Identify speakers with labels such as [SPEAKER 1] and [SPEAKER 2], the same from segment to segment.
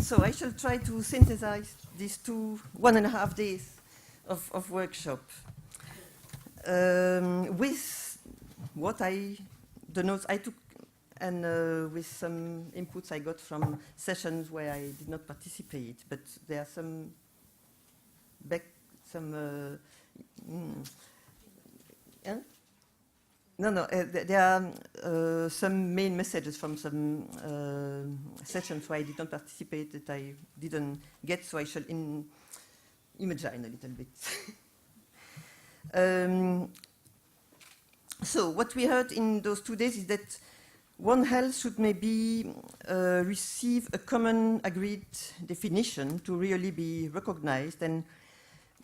[SPEAKER 1] So I shall try to synthesize these 1.5 days of workshop with the notes I took and with some inputs I got from sessions where I did not participate, but there are some there are some main messages from some sessions where I did not participate that I didn't get, so I shall imagine a little bit. So what we heard in those 2 days is that One Health should maybe receive a common agreed definition to really be recognized and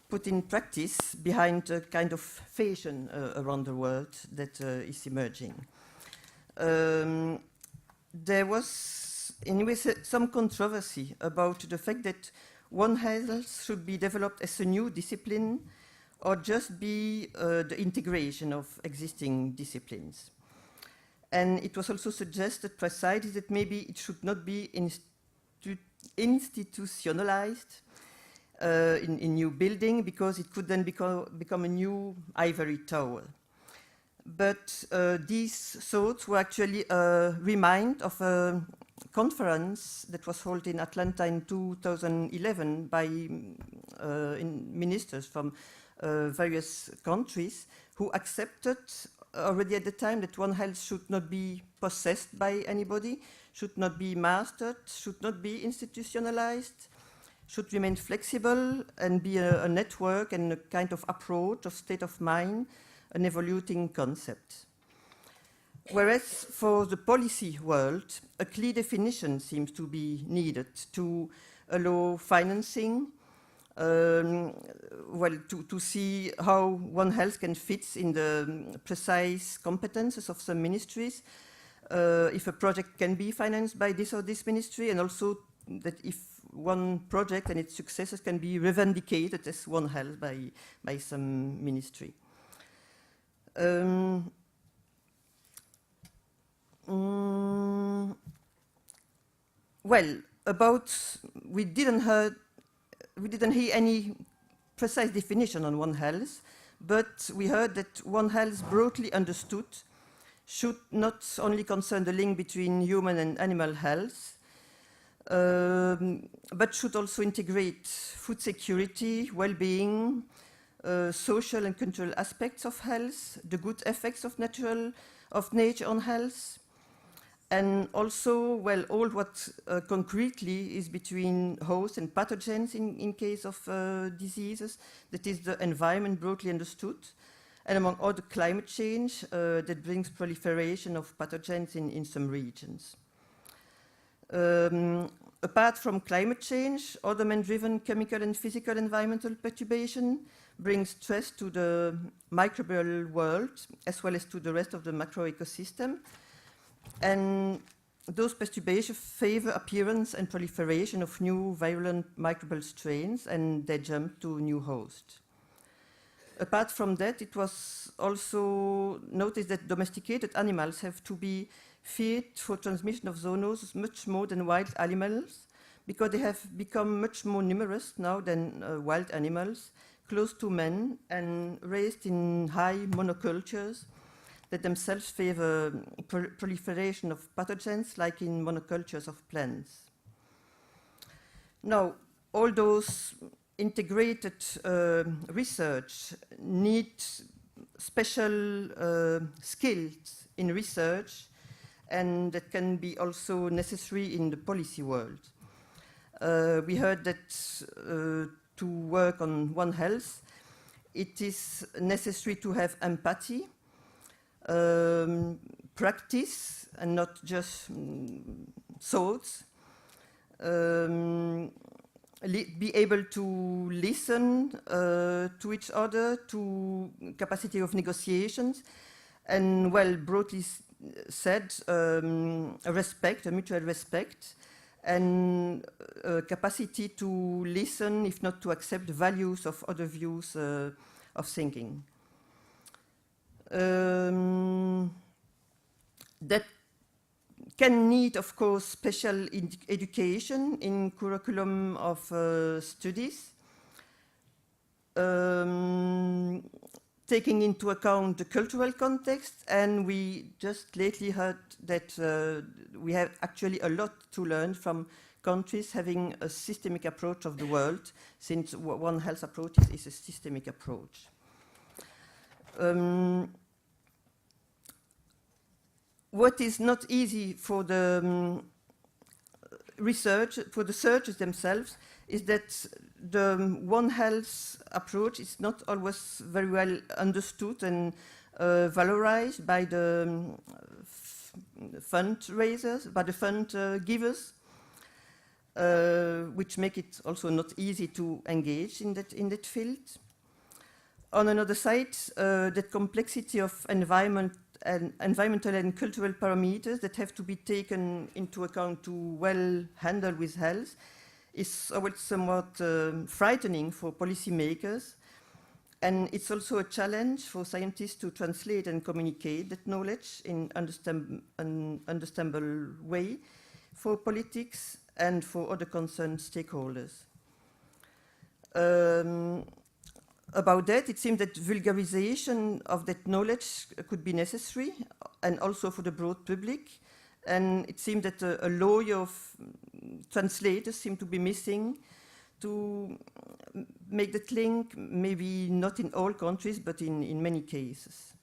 [SPEAKER 1] put in practice behind a kind of fashion around the world that is emerging. There was anyway some controversy about the fact that One Health should be developed as a new discipline or just be the integration of existing disciplines. And it was also suggested precisely that maybe it should not be institutionalized in new building, because it could then become a new ivory tower. But these thoughts were actually a remind of a conference that was held in Atlanta in 2011 by ministers from various countries who accepted already at the time that One Health should not be possessed by anybody, should not be mastered, should not be institutionalized, should remain flexible and be a network and a kind of approach of state of mind, an evolving concept. Whereas for the policy world, a clear definition seems to be needed to allow financing, to see how One Health can fit in the precise competences of some ministries, if a project can be financed by this or this ministry, and also that if one project and its successes can be revendicated as One Health by some ministry. Well, we didn't hear any precise definition on One Health, but we heard that One Health, broadly understood, should not only concern the link between human and animal health, but should also integrate food security, well-being, social and cultural aspects of health, the good effects of nature on health, and also, well, all what concretely is between hosts and pathogens in case of diseases, that is the environment broadly understood, and among other climate change that brings proliferation of pathogens in some regions. Apart from climate change, other man-driven chemical and physical environmental perturbation brings stress to the microbial world as well as to the rest of the macro ecosystem. And those perturbations favor appearance and proliferation of new virulent microbial strains, and they jump to new hosts. Apart from that, it was also noticed that domesticated animals have to be feared for transmission of zoonosis much more than wild animals, because they have become much more numerous now than wild animals, close to men and raised in high monocultures that themselves favor proliferation of pathogens, like in monocultures of plants. Now, all those integrated research need special skills in research, and that can be also necessary in the policy world. We heard that to work on One Health, it is necessary to have empathy, practice, and not just thoughts, be able to listen to each other, to capacity of negotiations, and, well, broadly said, a mutual respect, and capacity to listen, if not to accept the values of other views of thinking. That can need, of course, special education in curriculum of studies, taking into account the cultural context, and we just lately heard that we have actually a lot to learn from countries having a systemic approach of the world, since One Health approach is a systemic approach. What is not easy for the researchers themselves is that the One Health approach is not always very well understood and valorized by the fundraisers, by the fund givers, which make it also not easy to engage in that field. On another side, the complexity of environmental and cultural parameters that have to be taken into account to well handle with health is always somewhat frightening for policymakers, and it's also a challenge for scientists to translate and communicate that knowledge in an understandable way for politics and for other concerned stakeholders. About that, it seems that vulgarization of that knowledge could be necessary, and also for the broad public. And it seems that a lawyer of translators seem to be missing to make that link, maybe not in all countries, but in many cases.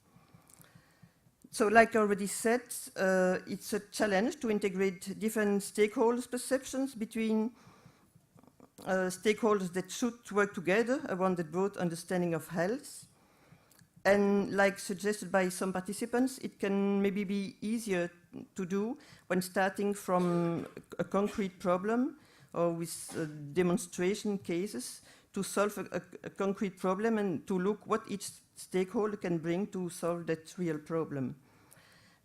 [SPEAKER 1] So like I already said, it's a challenge to integrate different stakeholders' perceptions between stakeholders that should work together around the broad understanding of health. And like suggested by some participants, it can maybe be easier to do when starting from a concrete problem or with demonstration cases to solve a concrete problem and to look what each stakeholder can bring to solve that real problem.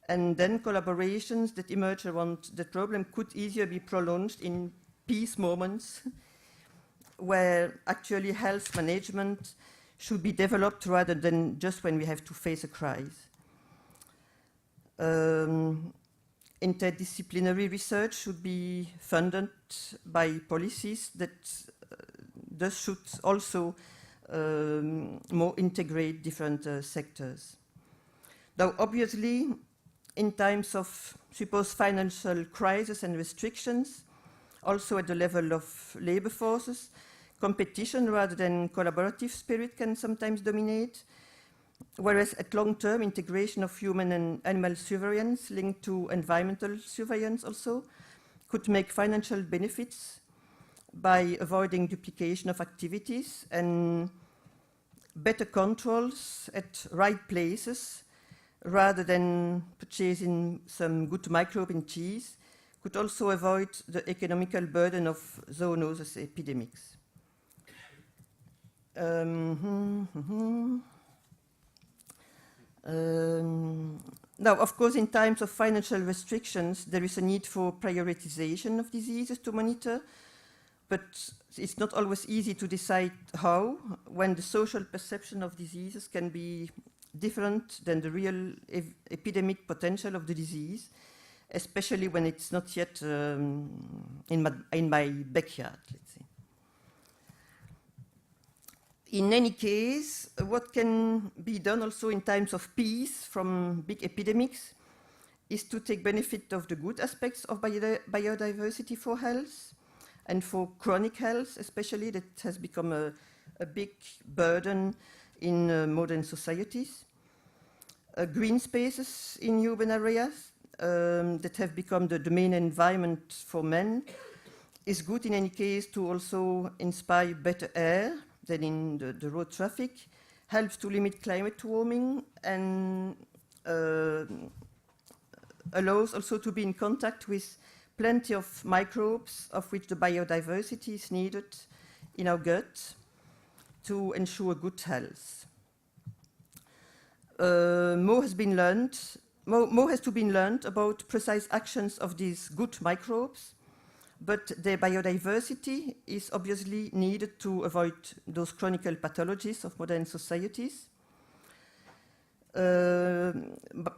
[SPEAKER 1] And then collaborations that emerge around the problem could easier be prolonged in peace moments where actually health management should be developed rather than just when we have to face a crisis. Interdisciplinary research should be funded by policies that thus should also more integrate different sectors. Now, obviously, in times of, suppose, financial crisis and restrictions, also at the level of labor forces, competition rather than collaborative spirit can sometimes dominate, whereas at long-term integration of human and animal surveillance linked to environmental surveillance also could make financial benefits by avoiding duplication of activities, and better controls at right places rather than purchasing some good microbe in cheese could also avoid the economical burden of zoonosis epidemics. Now, of course, in times of financial restrictions, there is a need for prioritization of diseases to monitor, but it's not always easy to decide how, when the social perception of diseases can be different than the real epidemic potential of the disease, especially when it's not yet in my backyard, let's say. In any case, what can be done also in times of peace from big epidemics is to take benefit of the good aspects of biodiversity for health and for chronic health, especially, that has become a big burden in modern societies. Green spaces in urban areas that have become the main environment for men is good in any case to also inspire better air than in the road traffic, helps to limit climate warming, and allows also to be in contact with plenty of microbes of which the biodiversity is needed in our gut to ensure good health. More has to be learned about precise actions of these good microbes, but their biodiversity is obviously needed to avoid those chronic pathologies of modern societies. But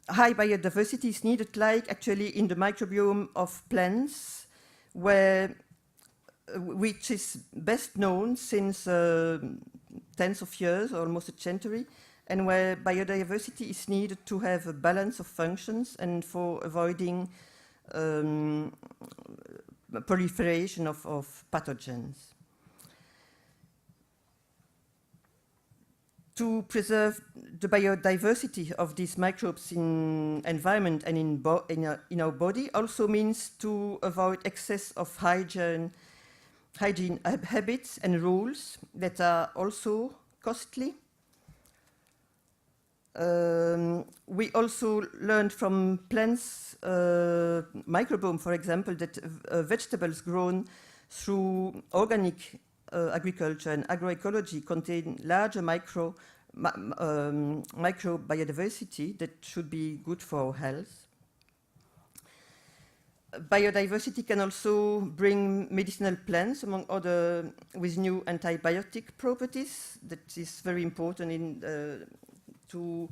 [SPEAKER 1] high biodiversity is needed, like actually in the microbiome of plants, which is best known since tens of years, almost a century, and where biodiversity is needed to have a balance of functions and for avoiding proliferation of pathogens. To preserve the biodiversity of these microbes in environment and in our body also means to avoid excess of hygiene habits and rules that are also costly. We also learned from plants microbiome, for example, that vegetables grown through organic agriculture and agroecology contain larger microbiodiversity that should be good for our health. Biodiversity can also bring medicinal plants, among other, with new antibiotic properties. That is very important to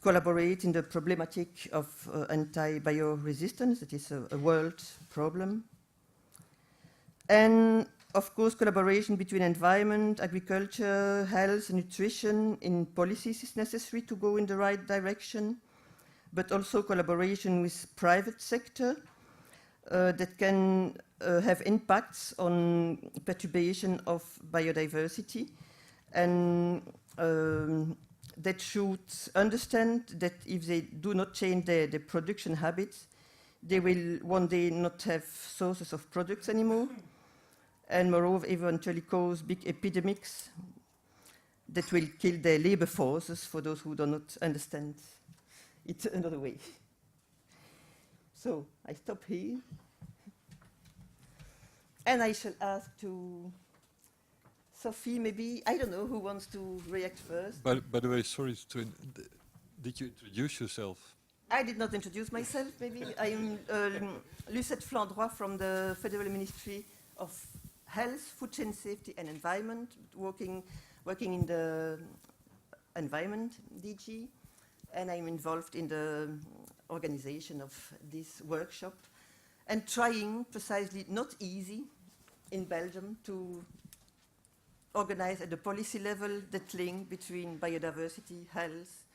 [SPEAKER 1] collaborate in the problematic of antibioresistance. That is a world problem. And of course, collaboration between environment, agriculture, health, and nutrition in policies is necessary to go in the right direction, but also collaboration with private sector that can have impacts on perturbation of biodiversity, and that should understand that if they do not change their production habits, they will one day not have sources of products anymore, and moreover eventually cause big epidemics that will kill their labor forces, for those who do not understand it another way. So I stop here, and I shall ask to Sophie, maybe, I don't know who wants to react first.
[SPEAKER 2] By the way, sorry did you introduce yourself?
[SPEAKER 1] I did not introduce myself, maybe. I am Lucette Flandroy from the Federal Ministry of Health, Food Chain Safety and Environment, working in the Environment DG, and I'm involved in the organization of this workshop and trying precisely, not easy in Belgium, to organize at the policy level that link between biodiversity, health,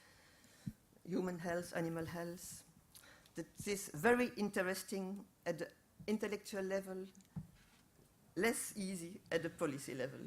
[SPEAKER 1] human health, animal health. That is very interesting at the intellectual level, less easy at the policy level.